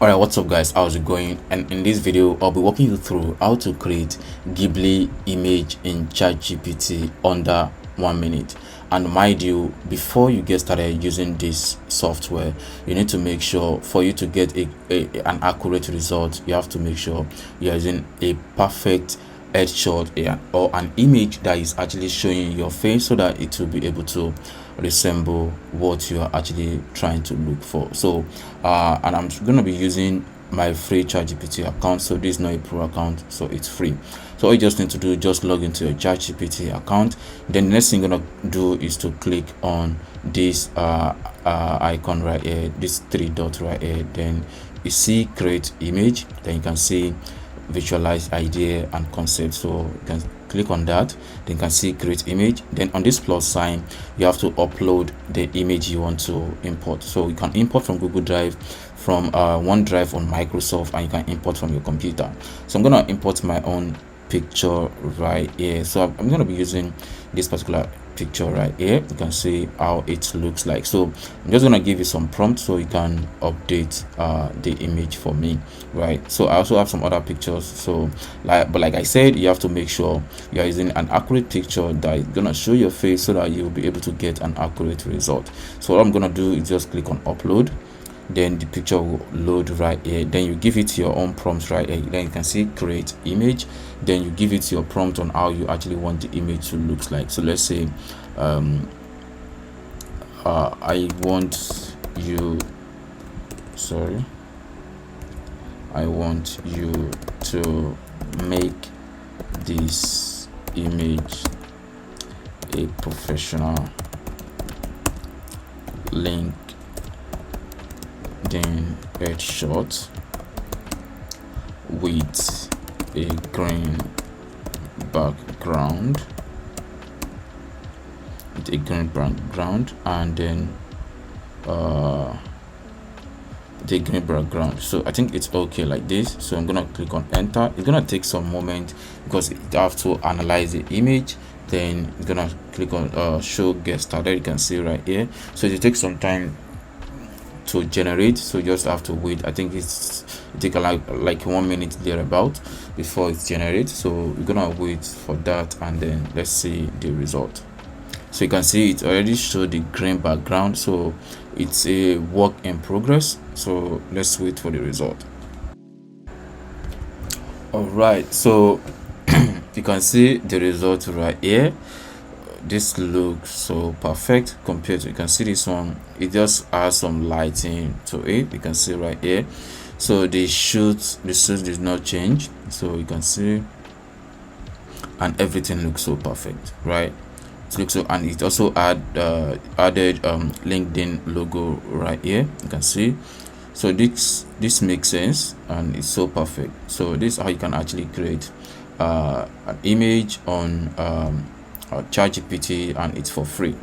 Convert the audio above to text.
Alright, what's up guys, how's it going? And in this video I'll be walking you through how to create Ghibli image in Chatgpt under 1 minute. And mind you, before you get started using this software, you need to make sure for you to get an accurate result, you have to make sure you're using a perfect headshot or an image that is actually showing your face, so that it will be able to resemble what you are actually trying to look for. So and I'm gonna be using my free ChatGPT account, so this is not a pro account, so it's free. So all you just need to do, just log into your ChatGPT account. Then the next thing you're gonna do is to click on this icon right here, this three dot right here. Then you see create image, then you can see visualize idea and concept, so you can click on that. Then you can see create image. Then on this plus sign, you have to upload the image you want to import. So you can import from Google Drive, from OneDrive on Microsoft, and you can import from your computer. So I'm gonna import my own picture right here. So I'm gonna be using this particular picture right here. You can see how it looks like. So I'm just gonna give you some prompts so you can update the image for me, right? So I also have some other pictures, so like I said, you have to make sure you're using an accurate picture that is gonna show your face, so that you'll be able to get an accurate result. So what I'm gonna do is just click on upload. Then the picture will load right here. Then you give it your own prompts right here. Then you can see create image. Then you give it your prompt on how you actually want the image to look like. So let's say I want you to make this image a professional link, then headshot with a green background, and then the green background. So I think it's okay like this. So I'm gonna click on enter. It's gonna take some moment because it have to analyze the image. Then it's gonna click on show get started. You can see right here. So it takes some time to generate, so you just have to wait. I think it take like 1 minute thereabout before it generates. So we're gonna wait for that, and then let's see the result. So you can see it already showed the green background, so it's a work in progress. So let's wait for the result. All right, so you can see the result right here. This looks so perfect compared to, you can see this one, it just has some lighting to it. You can see right here. So the suit did not change, so you can see, and everything looks so perfect, right? It looks so, and it also added LinkedIn logo right here. You can see. So this makes sense, and it's so perfect. So this is how you can actually create an image on ChatGPT, and it's for free.